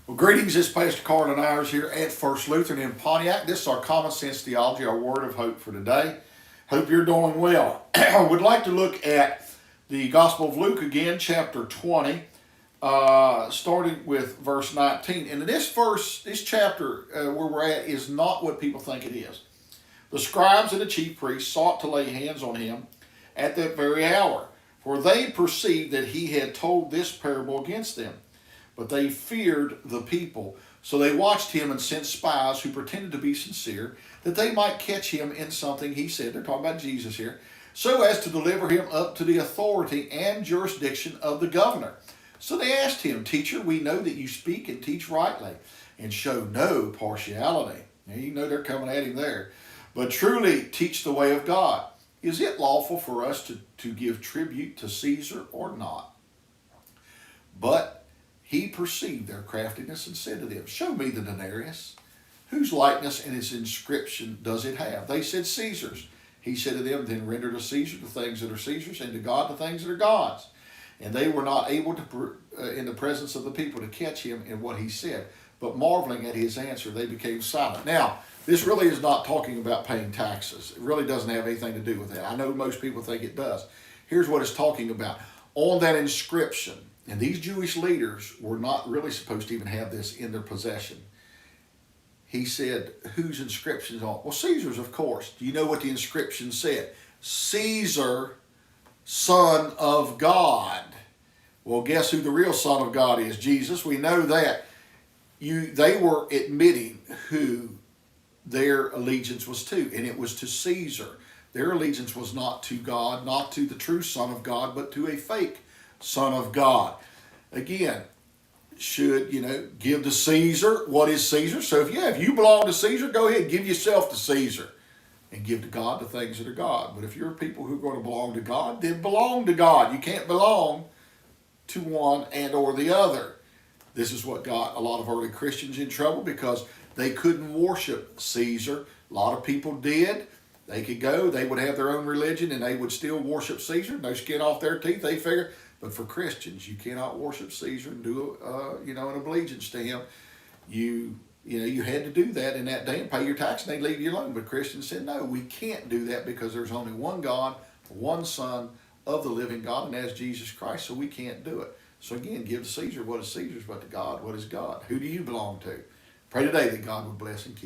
Well, greetings. This is Pastor Carl Ayers here at First Lutheran in Pontiac. This is our Common Sense Theology, our word of hope for today. Hope you're doing well. I would like to look at the Gospel of Luke again, chapter 20, starting with verse 19. And in this chapter where we're at is not what people think it is. The scribes and the chief priests sought to lay hands on him at that very hour, for they perceived that he had told this parable against them. But they feared the people. So they watched him and sent spies who pretended to be sincere, that they might catch him in something he said. They're talking about Jesus here. So as to deliver him up to the authority and jurisdiction of the governor. So they asked him, "Teacher, we know that you speak and teach rightly, and show no partiality." Now, you know they're coming at him there. "But truly teach the way of God. Is it lawful for us to give tribute to Caesar or not?" But he perceived their craftiness and said to them, "Show me the denarius. Whose likeness and its inscription does it have?" They said, "Caesar's." He said to them, "Then render to Caesar the things that are Caesar's, and to God the things that are God's." And they were not able to, in the presence of the people, to catch him in what he said. But marveling at his answer, they became silent. Now, this really is not talking about paying taxes. It really doesn't have anything to do with that. I know most people think it does. Here's what it's talking about. On that inscription, and these Jewish leaders were not really supposed to even have this in their possession. He said, "Whose inscription is on?" Well, Caesar's, of course. Do you know what the inscription said? "Caesar, Son of God." Well, guess who the real Son of God is? Jesus. We know that. They were admitting who their allegiance was to, and it was to Caesar. Their allegiance was not to God, not to the true Son of God, but to a fake Son of God. Again, should, give to Caesar what is Caesar. So if you belong to Caesar, go ahead, give yourself to Caesar and give to God the things that are God. But if you're people who are going to belong to God, then belong to God. You can't belong to one and or the other. This is what got a lot of early Christians in trouble, because they couldn't worship Caesar. A lot of people did. They could go, they would have their own religion, and they would still worship Caesar. No skin off their teeth, they figure. But for Christians, you cannot worship Caesar and do an allegiance to him. You had to do that in that day and pay your tax, and they'd leave you alone. But Christians said, no, we can't do that, because there's only one God, one Son of the living God, and that's Jesus Christ, so we can't do it. So again, give to Caesar what is Caesar's, but to God what is God. Who do you belong to? Pray today that God would bless and keep